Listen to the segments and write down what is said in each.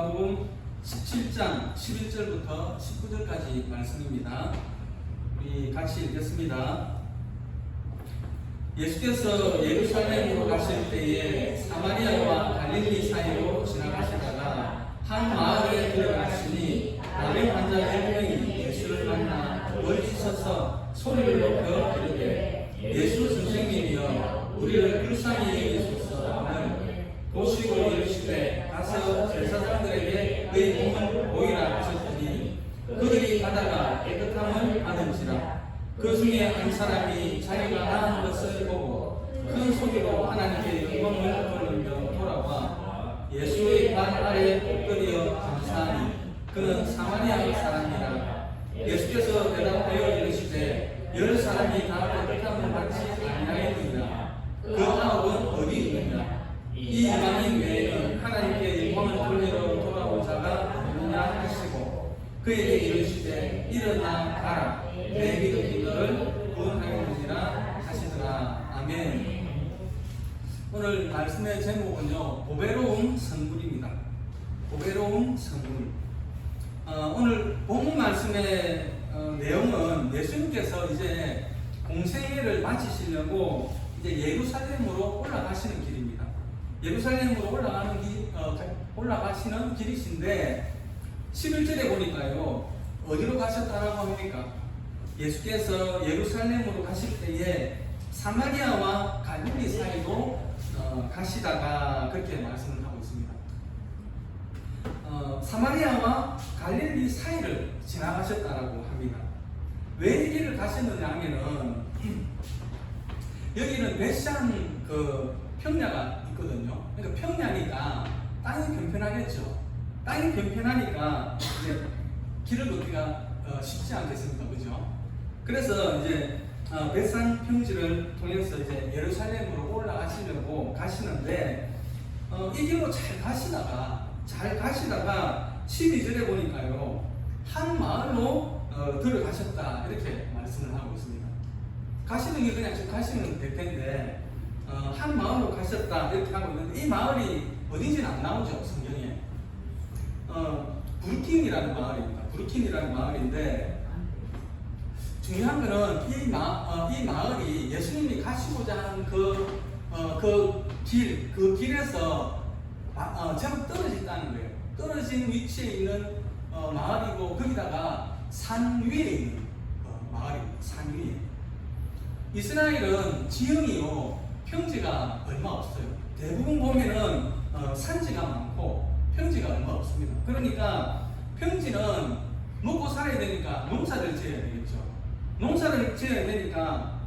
마가복음 17장 11절부터 19절까지 말씀입니다. 우리 같이 읽겠습니다. 예수께서 예루살렘으로 가실 때에 사마리아와 갈릴리 사이로 지나가시다가 한 마을에 들어가시니 나병 환자 1명이 예수를 만나 멀리 서서 소리를 높여 이르되 예수 선생님이여 우리를 불쌍히 여기소서를 보시고 이르시되 가서 제사장들에게 그의 몸을 보이라 하셨더니 그들이 가다가 깨끗함을 받은지라. 그 중에 한 사람이 자기가 나은 것을 보고 큰 소리로 하나님께 영광을 돌리며 돌아와 예수의 발 아래 엎드려 감사하니 그는 사마리아 사람이라. 예수께서 대답하여 이르시되 10사람이 다 깨끗함을 받지 아니하였느니라. 그 9은 어디 있느냐? 이 이방인 외에는 하나님께 영광을 돌리러 돌아온 자가 없느냐 하시고 그에게 이르시되 일어나 가라. 내 믿음이 너를 구원하겠느니라 하시더라. 아멘. 오늘 말씀의 제목은요, 보배로운 선물입니다. 보배로운 선물. 오늘 본문 말씀의 내용은 예수님께서 이제 공생애를 마치시려고 이제 예루살렘으로 올라가시는 길입니다. 예루살렘으로 올라가시는 길이신데 11절에 보니까요, 어디로 가셨다라고 합니까? 예수께서 예루살렘으로 가실 때에 사마리아와 갈릴리 사이로 가시다가 그렇게 말씀을 하고 있습니다. 사마리아와 갈릴리 사이를 지나가셨다라고 합니다. 왜 이 길을 가셨느냐 하면은 여기는 베산 평야가 있거든요. 그러니까 평야니까 땅이 편편하겠죠. 땅이 편편하니까 이제 길을 걷기가 쉽지 않겠습니까, 그죠? 그래서 이제 베산 평지를 통해서 이제 예루살렘으로 올라가시려고 가시는데 이 길로 잘 가시다가 12절에 보니까요, 한 마을로 들어가셨다 이렇게 말씀을 하고 있습니다. 가시는 게 그냥 지금 가시면 될 텐데 한 마을로 가셨다 이렇게 하고 있는데 이 마을이 어딘지는 안 나오죠, 성경에. 브루킨이라는 마을입니다. 브루킨이라는 마을인데 중요한 거는 이 마을이 예수님이 가시고자 하는 그 길에서 제법 떨어졌다는 거예요. 떨어진 위치에 있는 마을이고 거기다가 산 위에 있는 마을입니다. 산 위에. 이스라엘은 지형이요, 평지가 얼마 없어요. 대부분 보면은 산지가 많고 평지가 얼마 없습니다. 그러니까 평지는 먹고 살아야 되니까 농사를 지어야 되겠죠. 농사를 지어야 되니까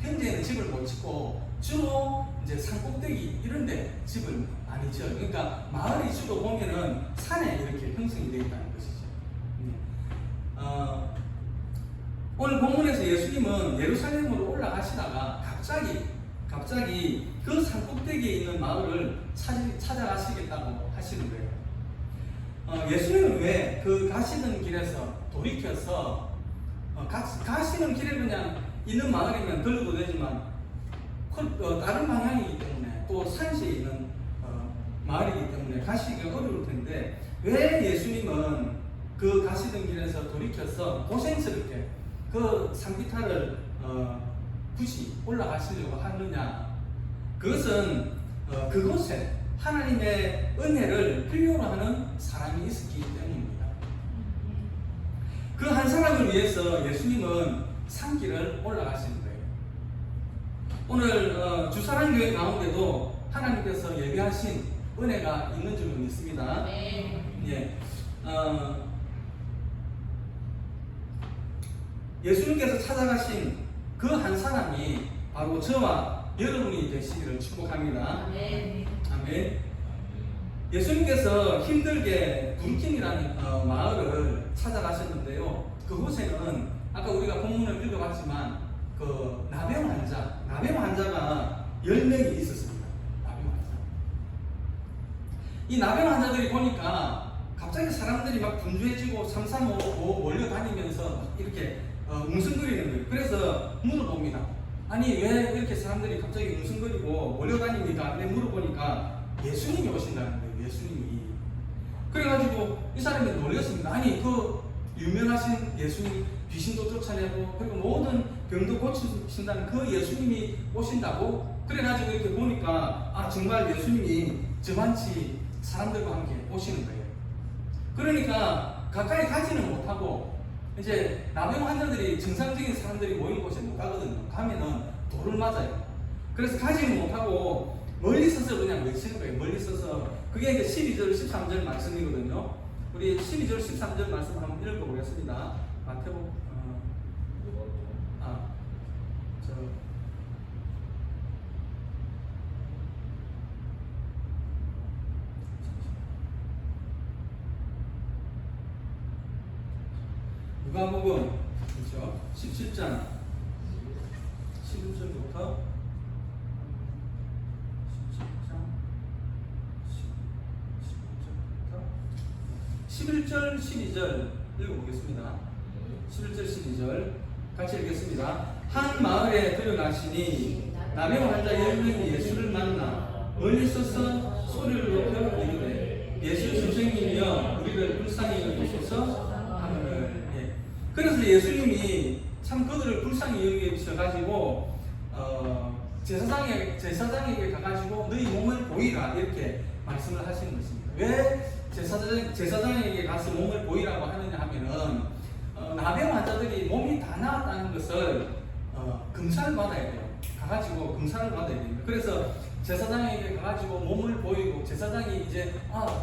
평지에는 집을 못 짓고 주로 이제 산 꼭대기 이런 데 집을 많이 지어요. 그러니까 마을이 주로 보면은 산에 이렇게 형성이 되어 있다는 것이죠. 오늘 본문에서 예수님은 예루살렘으로 올라가시다가 갑자기 그 산 꼭대기에 있는 마을을 찾아가시겠다고 하시는 거예요. 예수님은 왜 그 가시는 길에서 돌이켜서 가시는 길에 그냥 있는 마을이면 들러도 되지만 다른 방향이기 때문에 또 산시에 있는 마을이기 때문에 가시기가 어려울 텐데 왜 예수님은 그 가시던 길에서 돌이켜서 고생스럽게 그 산기타를 굳이 올라가시려고 하느냐? 그것은 그곳에 하나님의 은혜를 필요로 하는 사람이 있었기 때문입니다. 그 한 사람을 위해서 예수님은 산길을 올라가시는 거예요. 오늘 주사랑교회 가운데도 하나님께서 예비하신 은혜가 있는 줄 믿습니다. 예. 예수님께서 찾아가신 그 한 사람이 바로 저와 여러분이 되시기를 축복합니다. 아멘. 예수님께서 힘들게 브루킨이라는 마을을 찾아가셨는데요. 그곳에는 아까 우리가 본문을 읽어봤지만 그 나병 환자가 10명이 있었습니다. 나병 환자. 이 나병 환자들이 보니까 갑자기 사람들이 막 분주해지고 삼삼오오 몰려다니면서 이렇게 웅성거리는 거예요. 그래서 물어봅니다. 아니 왜 이렇게 사람들이 갑자기 웅성거리고 몰려다닙니까? 근데 물어보니까 예수님이 오신다는 거예요. 예수님이. 그래가지고 이 사람이 놀랐습니다. 아니 그 유명하신 예수님, 귀신도 쫓아내고 그리고 모든 병도 고치신다는 그 예수님이 오신다고? 그래가지고 이렇게 보니까 아 정말 예수님이 저만치 사람들과 함께 오시는 거예요. 그러니까 가까이 가지는 못하고 이제 나병 환자들이 정상적인 사람들이 모이는 곳에 못 가거든요. 가면은 돌을 맞아요. 그래서 가지는 못하고 멀리 서서 그냥 외치는 거예요. 멀리 서서. 그게 이제 12절 13절 말씀이거든요. 우리 12절 13절 말씀 한번 읽어보겠습니다. 마태복음 누가복음 그렇죠? 17장 11절부터 11절 12절 읽어보겠습니다. 11절 12절 같이 읽겠습니다. 한 마을에 들어가시니 나병 환자 10명이 예수를 만나 멀리 서서 소리를 높여 이르되 예수 선생님이여 우리를 불쌍히 여기소서 하거늘. 그래서 예수님이 참 그들을 불쌍히 여기셔가지고 제사장에게 가가지고 너희 몸을 보이라 이렇게 말씀을 하시는 것입니다. 왜 제사장에게 가서 몸을 보이라고 하느냐 하면은 나병 환자들이 몸이 다 나았다는 것을 검사를 받아야 돼요. 가가지고 검사를 받아야 됩니다. 그래서 제사장에게 가가지고 몸을 보이고 제사장이 이제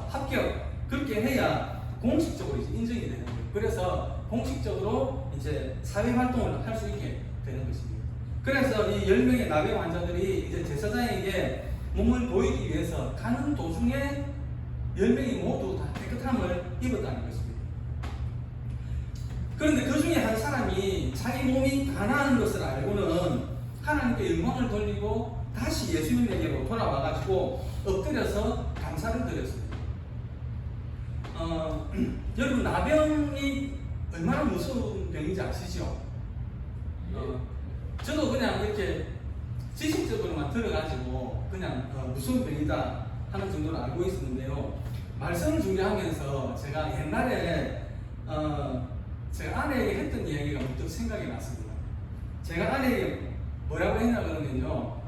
합격 그렇게 해야 공식적으로 이제 인정이 되는 거예요. 그래서 공식적으로 이제 사회 활동을 할 수 있게 되는 것입니다. 그래서 이 10명의 나병 환자들이 이제 제사장에게 몸을 보이기 위해서 가는 도중에 10명이 모두 다 깨끗함을 입었다는 것입니다. 그런데 그 중에 한 사람이 자기 몸이 가난한 것을 알고는 하나님께 영광을 돌리고 다시 예수님에게로 돌아와가지고 엎드려서 감사를 드렸습니다. 여러분 나병이 얼마나 무서운 병인지 아시죠? 저도 그냥 이렇게 지식적으로만 들어가지고 그냥 무서운 병이다 하는 정도로 알고 있었는데요. 말씀을 준비하면서 제가 옛날에 제가 아내에게 했던 이야기가 문득 생각이 났습니다. 제가 아내에게 뭐라고 했냐 그러면요,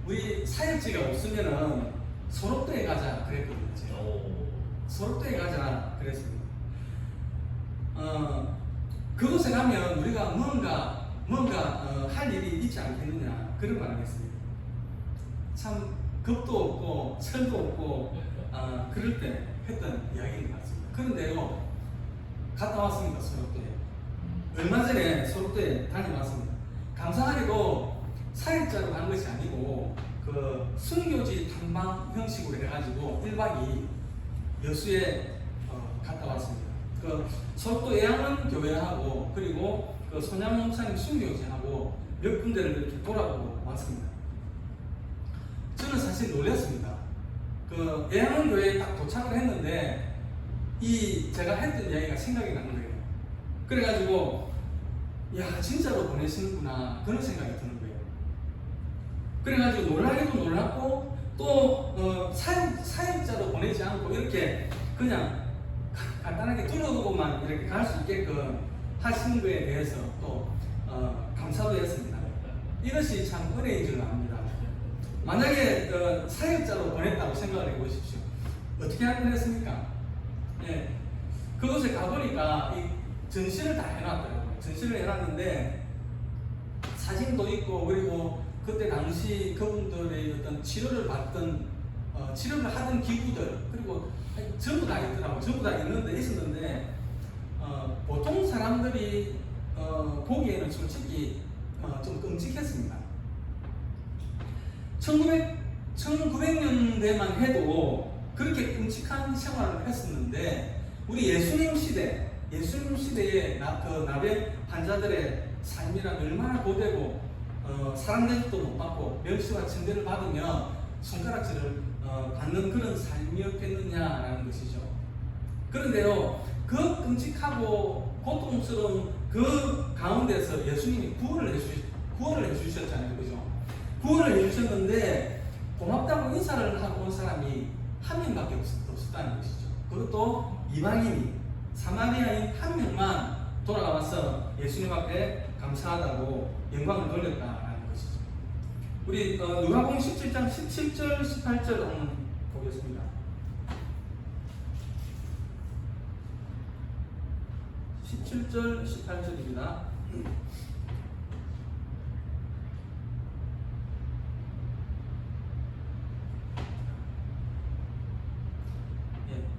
우리 사역지가 없으면은 소록도에 가자 그랬거든요. 제가. 소록도에 가자 그랬습니다. 그곳에 가면 우리가 뭔가 할 일이 있지 않겠느냐 그런 말을 했습니다. 참 겁도 없고 철도 없고 그럴 때 했던 이야기인 것 같습니다. 그런데요, 갔다 왔습니다. 소록도에. 얼마 전에 소록도에 다녀왔습니다. 감사하게도 사역자로 간 것이 아니고 그 순교지 탐방 형식으로 해가지고 1박 2일 여수에 갔다 왔습니다. 그 소록도 애양원 교회하고 그리고 그 손양 목사님 순교지하고 몇 군데를 이렇게 돌아보고 왔습니다. 저는 사실 놀랐습니다. 그 애양원 교회에 딱 도착을 했는데 제가 했던 이야기가 생각이 나는 거예요. 그래가지고 야 진짜로 보내시는구나 그런 생각이 드는 거예요. 그래가지고 놀라기도 놀랐고 또 사역자로 보내지 않고 이렇게 그냥 간단하게 둘러보고만 이렇게 갈 수 있게끔 하시는 거에 대해서 또 감사도 했습니다. 이것이 참 은혜인 줄 압니다. 만약에 사역자로 보냈다고 생각을 해보십시오. 어떻게 할 뻔했습니까? 예, 그곳에 가보니까 이 전시를 다 해놨더라고요. 전시를 해놨는데 사진도 있고 그리고 그때 당시 그분들의 어떤 치료를 받던 치료를 하던 기구들 그리고 전부 다 있더라고요. 전부 다 있었는데 보통 사람들이 보기에는 솔직히 좀 끔찍했습니다. 1900년대만 해도 그렇게 끔찍한 생활을 했었는데 우리 예수님 시대에 그 나병 환자들의 삶이란 얼마나 고되고 사랑대접도 못 받고 멸시와 침대를 받으며 손가락질을 받는 그런 삶이었겠느냐라는 것이죠. 그런데요, 그 끔찍하고 고통스러운 그 가운데서 예수님이 구원을 해주셨잖아요. 그죠? 구원을 해주셨는데 고맙다고 인사를 하고 온 사람이 한 명밖에 없었다는 것이죠. 그것도 이방인이 사마리아인 한 명만 돌아와서 예수님 앞에 감사하다고 영광을 돌렸다라는 것이죠. 우리 누가복음 17장 17절 18절 한번 보겠습니다. 17절 18절입니다.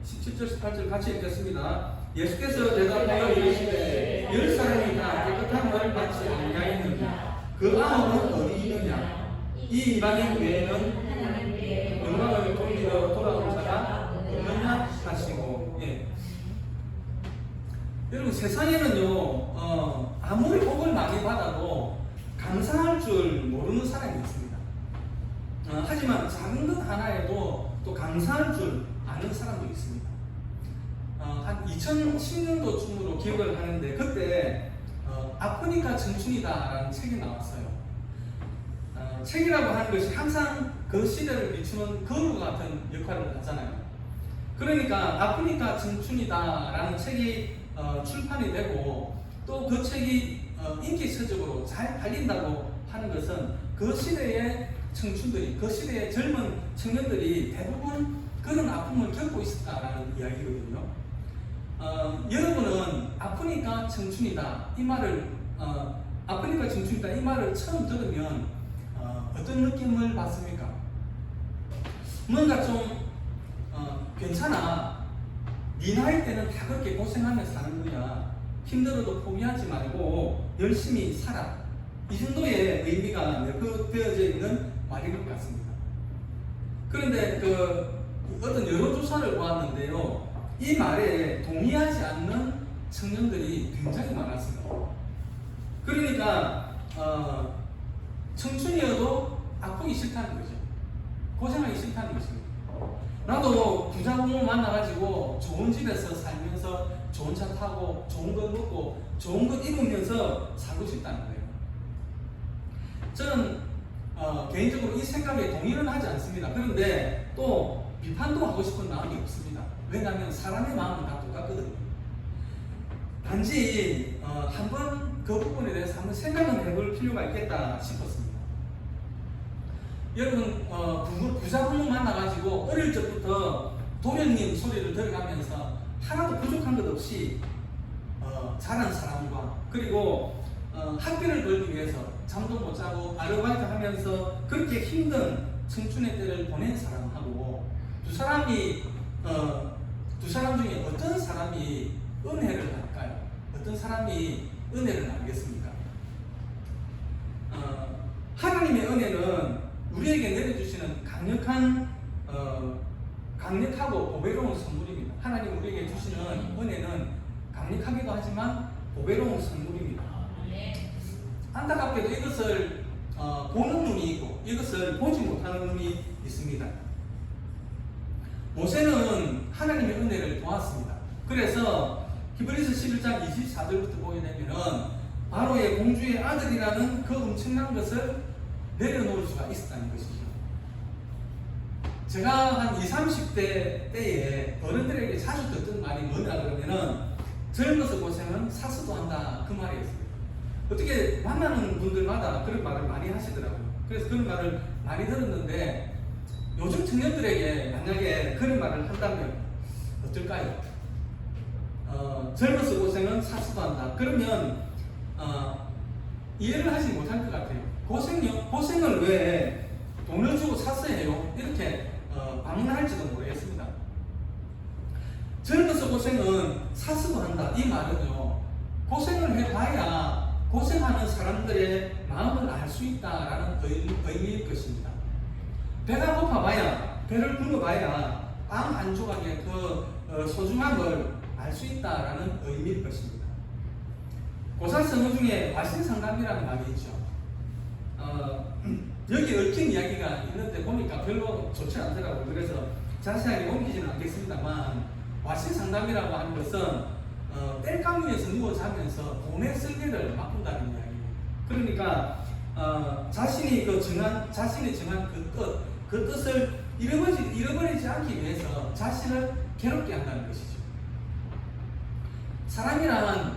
17절 18절 같이 읽겠습니다. 예수께서 대답하여 이르시되 10사람이 다 깨끗한 걸 받지 아니하였느냐 그 아홉은 어디 있느냐 이 이방인 외에는 영광을 돌리러 돌아온 자가 없느냐 하시고. 여러분 세상에는요 아무리 복을 많이 받아도 감사할 줄 모르는 사람이 있습니다. 하지만 작은 것 하나에도 또 감사할 줄 아는 사람도 있습니다. 한 2010년도쯤으로 기억을 하는데 그때 아프니까 청춘이다라는 책이 나왔어요. 책이라고 하는 것이 항상 그 시대를 비추는 거울 같은 역할을 하잖아요. 그러니까 아프니까 청춘이다라는 책이 출판이 되고 또 그 책이 인기서적으로 잘 팔린다고 하는 것은 그 시대의 청춘들이, 그 시대의 젊은 청년들이 대부분 그런 아픔을 겪고 있었다라는 이야기거든요. 여러분은 아프니까 청춘이다 이 말을 아프니까 청춘이다 이 말을 처음 들으면 어떤 느낌을 받습니까? 뭔가 좀 괜찮아, 네 나이 때는 다 그렇게 고생하며 사는 거야, 힘들어도 포기하지 말고 열심히 살아, 이 정도의 의미가 내포되어져 있는 말인 것 같습니다. 그런데 어떤 여론조사를 보았는데요, 이 말에 동의하지 않는 청년들이 굉장히 많았습니다. 그러니까 청춘이어도 아프기 싫다는 거죠. 고생하기 싫다는 것입니다. 나도 부자 부모 만나가지고 좋은 집에서 살면서 좋은 차 타고 좋은 것 먹고 좋은 것 입으면서 살고 싶다는 거예요. 저는 개인적으로 이 생각에 동의는 하지 않습니다. 그런데 또 비판도 하고 싶은 마음이 없습니다. 왜냐하면 사람의 마음은 다 똑같거든요. 단지 한번 그 부분에 대해서 한번 생각을 해볼 필요가 있겠다 싶었습니다. 여러분 부자 부모 만나가지고 어릴 적부터 도련님 소리를 들어가면서 하나도 부족한 것 없이 자란 사람과, 그리고 학비를 벌기 위해서 잠도 못 자고 아르바이트 하면서 그렇게 힘든 청춘의 때를 보낸 사람하고 두 사람 중에 어떤 사람이 은혜를 할까요? 어떤 사람이 은혜를 나누겠습니까? 하나님의 은혜는 우리에게 내려주시는 강력하고 보배로운 선물입니다. 하나님 우리에게 주시는 은혜는 강력하기도 하지만 보배로운 선물입니다. 안타깝게도 이것을 보는 눈이 있고 이것을 보지 못하는 눈이 있습니다. 모세는 하나님의 은혜를 보았습니다. 그래서 히브리서 11장 24절부터 보게 되면은 바로의 공주의 아들이라는 그 엄청난 것을 내려놓을 수가 있었다는 것이죠. 제가 한 20, 30대 때에 어른들에게 자주 듣던 말이 뭐냐 그러면은 젊어서 고생은 사수도 한다, 그 말이었습니다. 어떻게 만나는 분들마다 그런 말을 많이 하시더라고요. 그래서 그런 말을 많이 들었는데 요즘 청년들에게 만약에 그런 말을 한다면 어떨까요? 젊어서 고생은 사수도 한다. 그러면 이해를 하지 못할 것 같아요. 고생을 왜 돈을 주고 사수해요? 이렇게 반문할지도 모르겠습니다. 젊어서 고생은 사수도 한다. 이 말은요, 고생을 해봐야 고생하는 사람들의 마음을 알 수 있다라는 의미일 것입니다. 배가 고파봐야, 배를 굶어봐야 빵 한 조각의 그 소중함을 알 수 있다라는 의미일 것입니다. 고사성어 중에 와신상담이라는 말이 있죠. 여기 얽힌 이야기가 있는데 보니까 별로 좋지 않더라고요. 그래서 자세하게 옮기지는 않겠습니다만, 와신상담이라고 하는 것은 땔감 위에서 누워 자면서 돈의 쓸개를 바꾼다는 이야기입니다. 그러니까 자신이 정한 그 뜻을 잃어버리지 않기 위해서 자신을 괴롭게 한다는 것이죠. 사람이란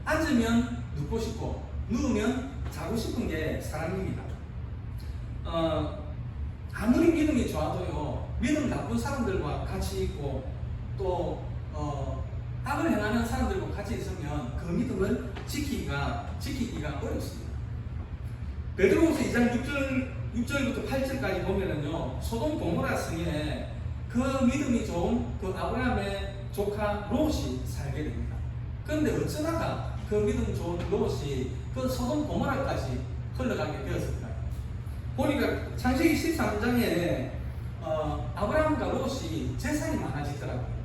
앉으면 눕고 싶고 누우면 자고 싶은 게 사람입니다. 아무리 믿음이 좋아도요, 믿음 나쁜 사람들과 같이 있고 또 악을 행하는 사람들과 같이 있으면 그 믿음을 지키기가 어렵습니다. 베드로후서 2장 6절부터 8절까지 보면은요, 소돔 고모라 성에 그 믿음이 좋은 그 아브라함의 조카 롯이 살게 됩니다. 그런데 어쩌다가 그 믿음 좋은 롯이 그 소돔 고모라까지 흘러가게 되었을까요? 보니까 창세기 13장에 아브라함과 롯이 재산이 많아지더라고요.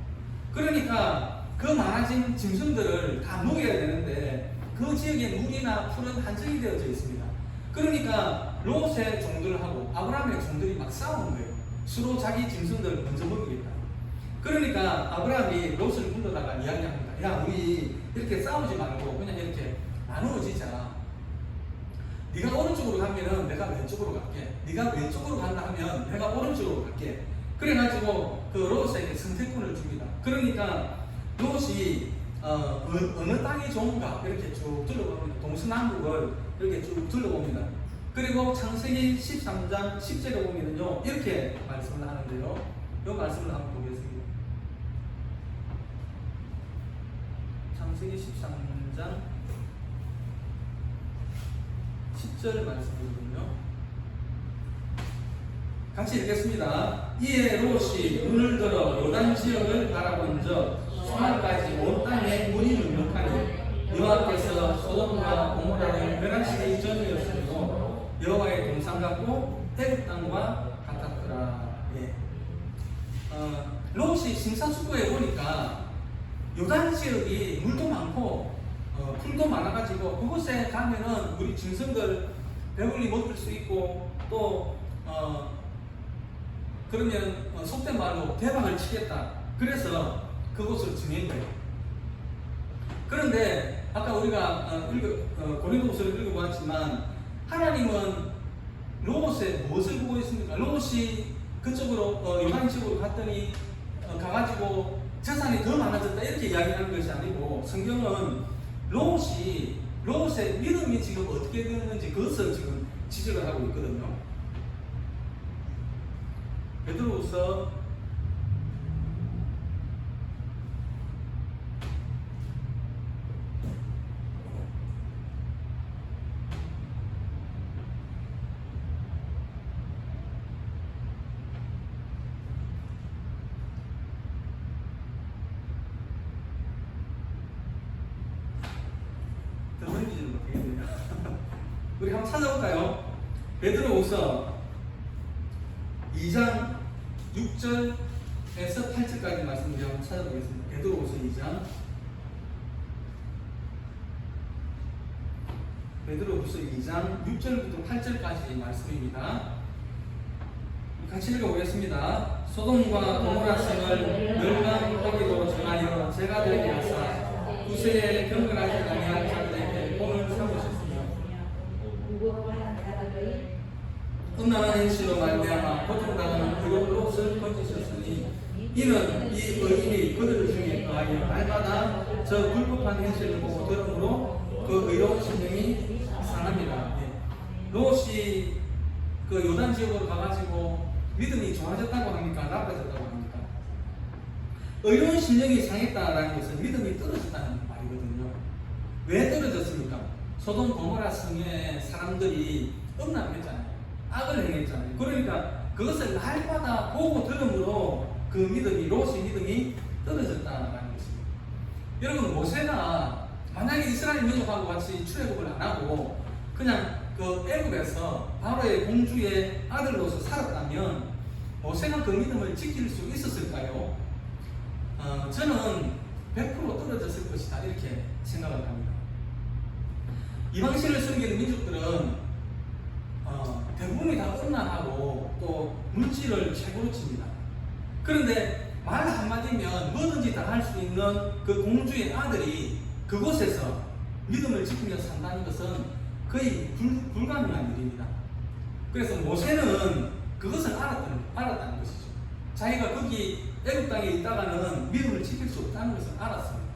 그러니까 그 많아진 짐승들을 다 먹여야 되는데 그 지역에 물이나 풀은 한정이 되어져 있습니다. 그러니까 롯의 종들하고 아브라함의 종들이 막 싸우는 거예요. 서로 자기 짐승들을 먼저 먹이겠다. 그러니까 아브라함이 롯을 불러다가 이야기합니다. 야, 우리 이렇게 싸우지 말고 그냥 이렇게 나누어지자. 네가 오른쪽으로 가면은 내가 왼쪽으로 갈게. 네가 왼쪽으로 간다 하면 내가 오른쪽으로 갈게. 그래가지고 그 롯에게 선택권을 줍니다. 그러니까 롯이 어느 땅이 좋은가 이렇게 쭉 둘러봅니다. 동서남북을 이렇게 쭉 둘러봅니다. 그리고 창세기 13장 10절에 보면은요, 이렇게 말씀을 하는데요. 이 말씀을 한번 보겠습니다. 창세기 13장 10절 말씀이거든요. 같이 읽겠습니다. 이에 롯이 눈을 들어 요단 지역을 바라본 적 소알까지 온 땅에 물이 눅눅하니 여호와께서 소돔과 고모라를 멸하시기 전이었으므로 여호와의 동산 같고 애굽 땅과 같았더라. 예. 롯이 심사숙고해 보니까 요단 지역이 물도 많고 풀도 많아가지고 그곳에 가면은 우리 짐승들 배불리 먹을 수 있고 또 그러면 속된 말로 대박을 치겠다. 그래서 그곳을 정한 거예요. 그런데 아까 우리가 고린도후서를 읽어보았지만 하나님은 롯에 무엇을 보고 있습니까? 롯이 그쪽으로 요단 지역으로 갔더니 가가지고 재산이 더 많아졌다 이렇게 이야기하는 것이 아니고 성경은 롯의 믿음이 지금 어떻게 되었는지 그것을 지금 지적을 하고 있거든요. 베드로후서 2장 6절에서 8절까지 말씀을 한번 찾아보겠습니다. 베드로후서 2장 베드로후서 2장 6절부터 8절까지 말씀입니다. 같이 읽어보겠습니다. 소돔과 고모라 성을 멸망하기로 정하여 제가 되게 하사 구세에 경건하지 아니한 자들에게 본을 삼으셨으며 음란한 행실로 말미암아 고통당하는 그런 롯을 건지셨으니 이는 이 의인이 그들 중에 거하여 날마다 저 불법한 행실을 보고 들음으로 그 의로운 심령이 상합니다. 롯이 그 요단 지역으로 가가지고 믿음이 좋아졌다고 합니까? 나빠졌다고 합니까? 의로운 심령이 상했다라는 것은 믿음이 떨어졌다는 말이거든요. 왜 떨어졌습니까? 소돔 고모라 성의 사람들이 음란했잖아요. 악을 행했잖아요. 그러니까 그것을 날마다 보고 들음으로 그 믿음이, 롯의 믿음이 떨어졌다는 것입니다. 여러분, 모세가 만약에 이스라엘 민족하고 같이 출애굽을 안 하고 그냥 그 애굽에서 바로의 공주의 아들로서 살았다면 모세가 그 믿음을 지킬 수 있었을까요? 저는 100% 떨어졌을 것이다 이렇게 생각을 합니다. 이방신을 섬기는 민족들은 대부분이 다 음란하고 또 물질을 최고로 칩니다. 그런데 말 한마디면 뭐든지 다 할 수 있는 그 공주의 아들이 그곳에서 믿음을 지키며 산다는 것은 거의 불가능한 일입니다. 그래서 모세는 그 그것을 알았다는 것이죠. 자기가 거기 애굽 땅에 있다가는 믿음을 지킬 수 없다는 것을 알았습니다.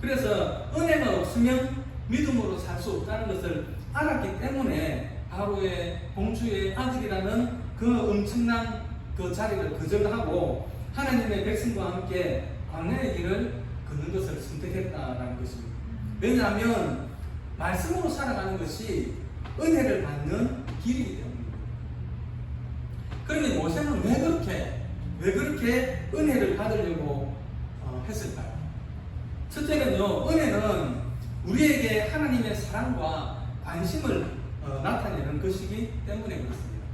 그래서 은혜가 없으면 믿음으로 살 수 없다는 것을 알았기 때문에 바로의 공주의 아들이라는 그 엄청난 그 자리를 거절하고 하나님의 백성과 함께 광야의 길을 걷는 것을 선택했다는 것입니다. 왜냐하면 말씀으로 살아가는 것이 은혜를 받는 길이기 때문입니다. 그러면 모세는 왜 그렇게 은혜를 받으려고 했을까요? 첫째는요, 은혜는 우리에게 하나님의 사랑과 관심을 나타내는 것이기 때문에 그렇습니다.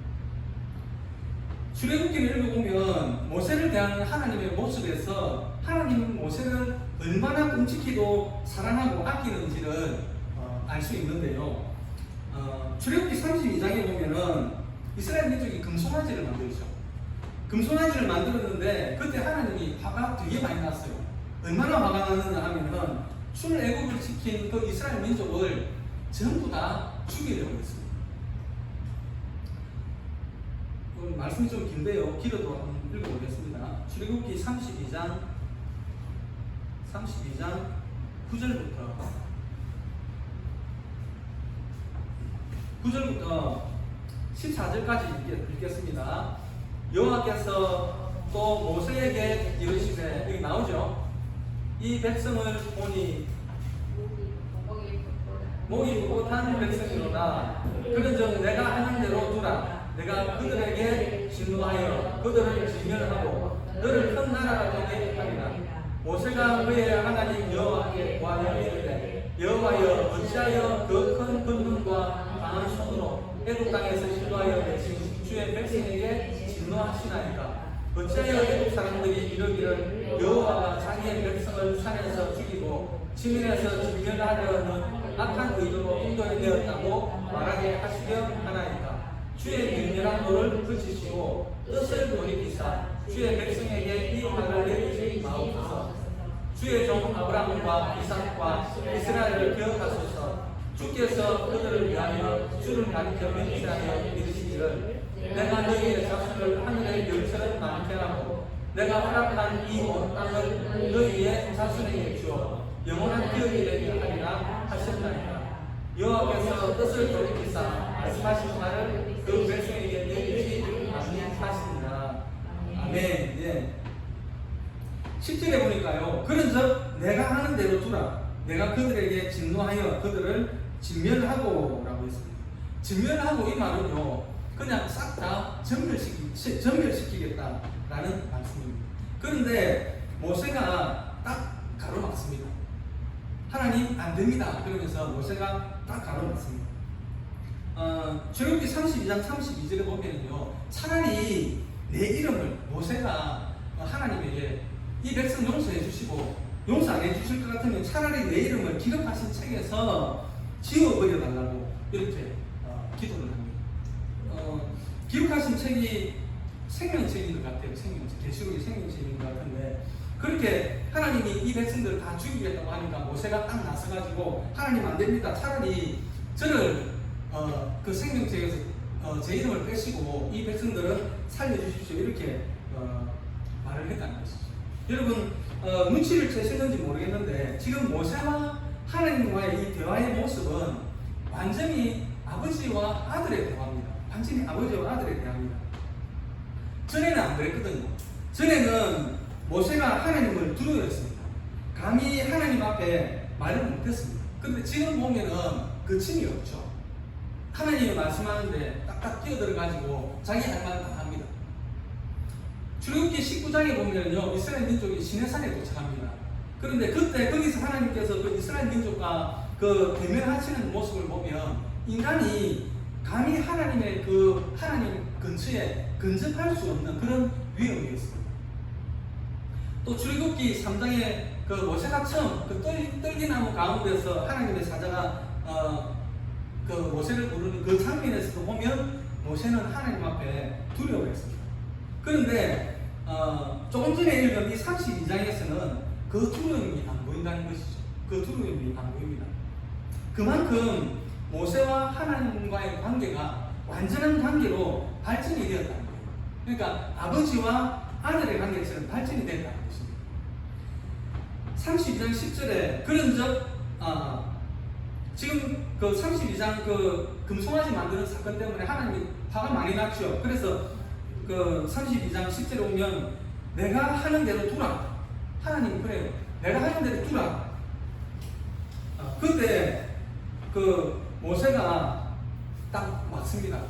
출애굽기를 읽어보면 모세를 대하는 하나님의 모습에서 하나님은 모세를 얼마나 끔찍히도 사랑하고 아끼는지를 알 수 있는데요. 출애굽기 32장에 보면은 이스라엘 민족이 금송아지를 만들죠. 금송아지를 만들었는데 그때 하나님이 화가 되게 많이 났어요. 얼마나 화가 났느냐 하면은 출애굽을 지킨 그 이스라엘 민족을 전부 다 죽이려고 했습니다. 말씀이 좀 긴데요. 기도도 한번 읽어보겠습니다. 출애굽기 32장 9절부터 14절까지 읽겠습니다. 여호와께서 또 모세에게 이르시되, 여기 나오죠. 이 백성을 보니 목이 뻣뻣한 백성이로다. 그런즉 내가 하는 대로 두라. 내가 그들에게 진노하여 그들을 진멸하고 너를 큰 나라가 되게 하리라. 모세가 그의 하나님 여호와께 구하여 이르되, 여호와여, 어찌하여 그 큰 권능과 강한 손으로 애굽 땅에서 인도하여 내신 주의 백성에게 진노하시나이까? 어찌하여 애굽 사람들이 이르기를 여호와가 자기의 백성을 산에서 죽이고 지면에서 진멸하려는 악한 의도로 인도되었다고 말하게 하시려 하나이까? 주의 맹렬한 도를 그치시고 뜻을 돌이키사 주의 백성에게 이 말을 내리지 마옵소서. 주의 종 아브라함과 이삭과 이스라엘을 기억하소서. 주께서 그들을 위하여 주를 가리켜 맹세하여 이르시기를, 내가 너희의 자손을 하늘의 별처럼 많게 하고 내가 허락한 이 온 땅을 너희의 자손에게 주어 영원한 기억이 되게 하리라 하셨나이다. 여호와께서 뜻을 돌이키사 말씀하신 말을 그 백성에게 내리지 아니하시니라. 아멘. 예. 10절에 보니까요, 그런즉 내가 하는 대로 두라. 내가 그들에게 진노하여 그들을 진멸하고 라고 했습니다. 진멸하고 이 말은요, 그냥 싹 다 전멸시키겠다라는 말씀입니다. 그런데 모세가 딱 가로막습니다. 하나님 안 됩니다. 그러면서 모세가 딱 가로막습니다. 출애굽기 32장 32절에 보면요, 차라리 내 이름을 모세가 하나님에게 이 백성 용서해 주시고 용서 안 해 주실 것 같으면 차라리 내 이름을 기록하신 책에서 지워버려 달라고 이렇게 기도를 합니다. 기록하신 책이 생명책인 것 같아요. 생명책, 계시록이 생명책인 것 같은데, 그렇게 하나님이 이 백성들을 다 죽이겠다고 하니까 모세가 딱 나서가지고 하나님 안 됩니다. 차라리 저를 그 생명책에서 제 이름을 빼시고 이 백성들은 살려주십시오. 이렇게 말을 했다는 것이죠. 여러분, 눈치를 채시는지 모르겠는데 지금 모세와 하나님과의 이 대화의 모습은 완전히 아버지와 아들의 대화입니다. 완전히 아버지와 아들의 대화입니다. 전에는 안 그랬거든요. 전에는 모세가 하나님을 두려워했습니다. 감히 하나님 앞에 말을 못했습니다. 근데 지금 보면은 거침이 없죠. 하나님이 말씀하는데 딱딱 끼어들어가지고 자기 할 말 다 합니다. 출애굽기 19장에 보면요, 이스라엘 민족이 시내산에 도착합니다. 그런데 그때 거기서 하나님께서 그 이스라엘 민족과 그 대면하시는 모습을 보면 인간이 감히 하나님의 그 하나님 근처에 근접할 수 없는 그런 위험이었습니다. 또 출애굽기 3장에 그 모세가 처음 그 떨기나무 가운데서 하나님의 사자가 그 모세를 부르는 그 장면에서도 보면 모세는 하나님 앞에 두려워했습니다. 그런데 조금 전에 읽은 이 32장에서는 그 두려움이 안 보인다는 것이죠. 그 두려움이 안 보입니다. 그만큼 모세와 하나님과의 관계가 완전한 관계로 발전이 되었다는 거예요. 그러니까 아버지와 아들의 관계처럼 발전이 된다는 것입니다. 32장 10절에 그런 지금 그 32장 그 금송아지 만드는 사건 때문에 하나님이 화가 많이 났죠. 그래서 그 32장 10절에 보면 내가 하는 대로 두라. 하나님 그래요. 내가 하는 대로 두라. 근데 그 모세가 딱 맞습니다.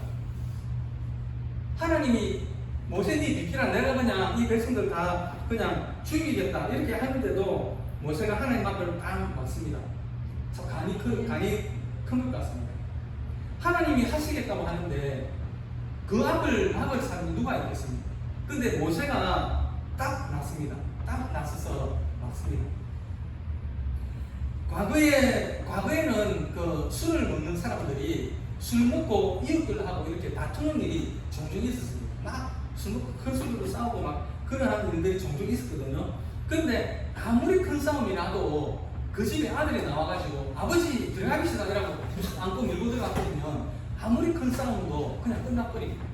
하나님이 모세니 비키라, 내가 그냥 이 백성들 다 그냥 죽이겠다 이렇게 하는데도 모세가 하나님 앞을 딱 맞습니다. 참 간이 큰 것 같습니다. 하나님이 하시겠다고 하는데 그 앞을 막을 사람이 누가 있겠습니까? 근데 모세가 딱 났습니다. 딱 나서서 맞습니다. 과거에는 그 술을 먹는 사람들이 술 먹고 이웃들하고 이렇게 다투는 일이 종종 있었습니다. 막 술 먹고 큰 소리로 싸우고 막 그러한 일들이 종종 있었거든요. 근데 아무리 큰 싸움이 나도 그 집에 아들이 나와가지고 아버지 들어가기 싫다라고 안고 밀고 들어갔거든요. 아무리 큰 싸움도 그냥 끝나버립니다.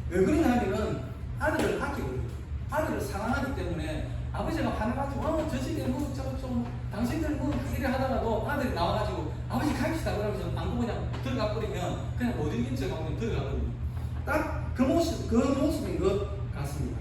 왜 그러냐 하면은 아들을 아끼거든요. 아들을 사랑하기 때문에 아버지가 화나가지고 저 집에 좀 당신들 이래 하다가도 아들이 나와가지고 아버지 갑시다 그러면서 안고 그냥 들어가 버리면 그냥 못 이긴 척하고 들어가거든요. 딱 그 모습인 것 같습니다.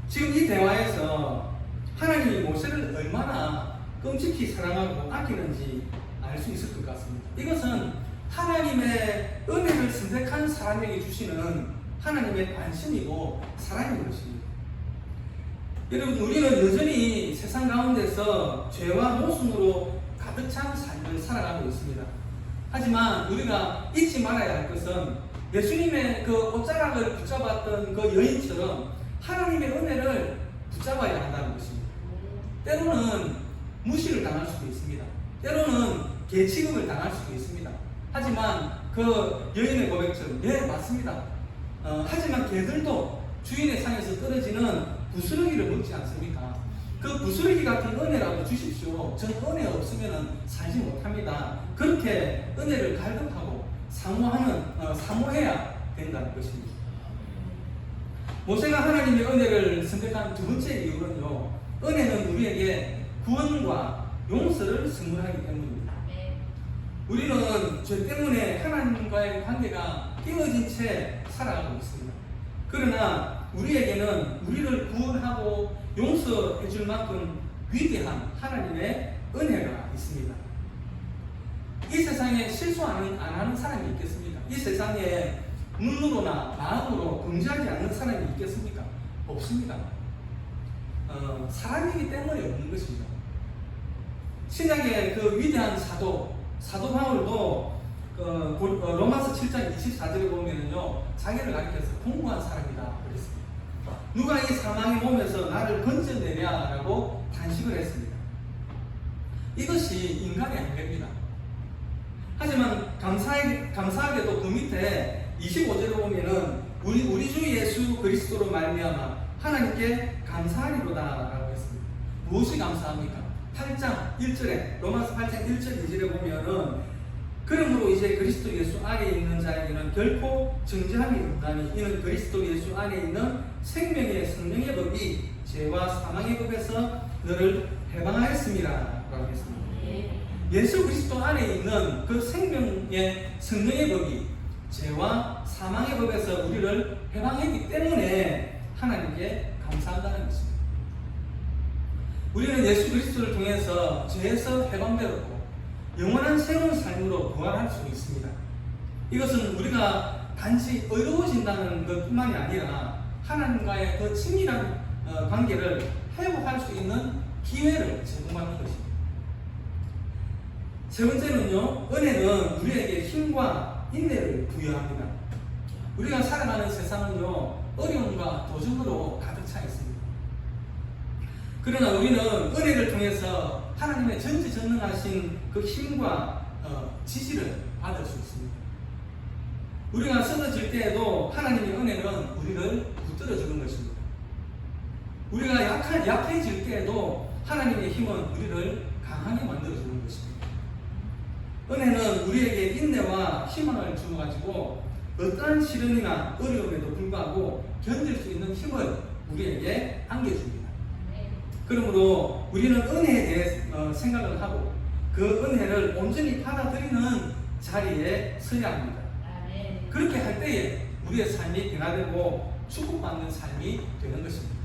지금 이 대화에서 하나님이 모세를 얼마나 끔찍히 사랑하고 아끼는지 알 수 있을 것 같습니다. 이것은 하나님의 은혜를 선택한 사람에게 주시는 하나님의 관심이고 사랑인 것입니다. 여러분, 우리는 여전히 세상 가운데서 죄와 모순으로 가득 찬 삶을 살아가고 있습니다. 하지만 우리가 잊지 말아야 할 것은 예수님의 그 옷자락을 붙잡았던 그 여인처럼 하나님의 은혜를 붙잡아야 한다는 것입니다. 때로는 무시를 당할 수도 있습니다. 때로는 개취급을 당할 수도 있습니다. 하지만 그 여인의 고백처럼 맞습니다. 하지만 개들도 주인의 상에서 떨어지는 부스러기를 먹지 않습니까? 그 부스러기 같은 은혜라도 주십시오. 전 은혜 없으면 살지 못합니다. 그렇게 은혜를 갈급하고 사모해야 된다는 것입니다. 모세가 하나님의 은혜를 선택한 두 번째 이유는요, 은혜는 우리에게 구원과 용서를 선물하기 때문입니다. 우리는 죄 때문에 하나님과의 관계가 깨어진 채 살아가고 있습니다. 그러나 우리에게는 우리를 구원하고 용서해 줄 만큼 위대한 하나님의 은혜가 있습니다. 이 세상에 실수 안 하는 사람이 있겠습니까? 이 세상에 눈으로나 마음으로 범죄하지 않는 사람이 있겠습니까? 없습니다. 사람이기 때문에 없는 것입니다. 신약의 그 위대한 사도 바울도 로마서 7장 24절에 보면은요, 자기를 가리켜서 공고한 사람이다 그랬습니다. 누가 이 사망의 몸에서 나를 건져내랴라고 단식을 했습니다. 이것이 인간의 한계입니다. 하지만 감사하게도 그 밑에 25절에 보면은 우리 주 예수 그리스도로 말미암아 하나님께 감사하리로다라고 했습니다. 무엇이 감사합니까? 8장 1절에 로마서 8장 1절 2절에 보면은 그러므로 이제 그리스도 예수 안에 있는 자에게는 결코 정죄함이 없나니 이는 그리스도 예수 안에 있는 생명의 성령의 법이 죄와 사망의 법에서 너를 해방하였습니다 라고 했습니다. 예수 그리스도 안에 있는 그 생명의 성령의 법이 죄와 사망의 법에서 우리를 해방했기 때문에 하나님께 감사한다는 것입니다. 우리는 예수 그리스도를 통해서 죄에서 해방되었고 영원한 새로운 삶으로 부활할 수 있습니다. 이것은 우리가 단지 의로워진다는 것뿐만이 아니라 하나님과의 그 친밀한 관계를 회복할 수 있는 기회를 제공하는 것입니다. 세 번째는요, 은혜는 우리에게 힘과 인내를 부여합니다. 우리가 살아가는 세상은요, 어려움과 도전으로 가득 차 있습니다. 그러나 우리는 은혜를 통해서 하나님의 전지전능하신 그 힘과 지지를 받을 수 있습니다. 우리가 쓰러질 때에도 하나님의 은혜는 우리를 붙들어 주는 것입니다. 우리가 약해질 때에도 하나님의 힘은 우리를 강하게 만들어 주는 것입니다. 은혜는 우리에게 인내와 희망을 주어가지고 어떠한 시련이나 어려움에도 불구하고 견딜 수 있는 힘을 우리에게 안겨줍니다. 그러므로 우리는 은혜에 대해 생각을 하고 그 은혜를 온전히 받아들이는 자리에 서야 합니다. 그렇게 할 때에 우리의 삶이 변화되고 축복받는 삶이 되는 것입니다.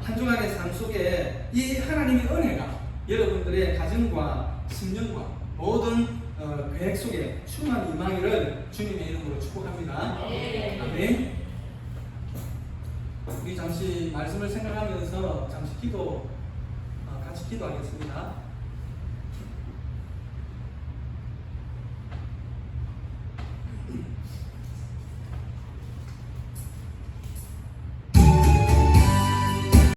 한 주간의 삶 속에 이 하나님의 은혜가 여러분들의 가정과 심령과 모든 계획 속에 충만히 임하기를 주님의 이름으로 축복합니다. 아멘. 우리 잠시 말씀을 생각하면서 잠시 같이 기도하겠습니다.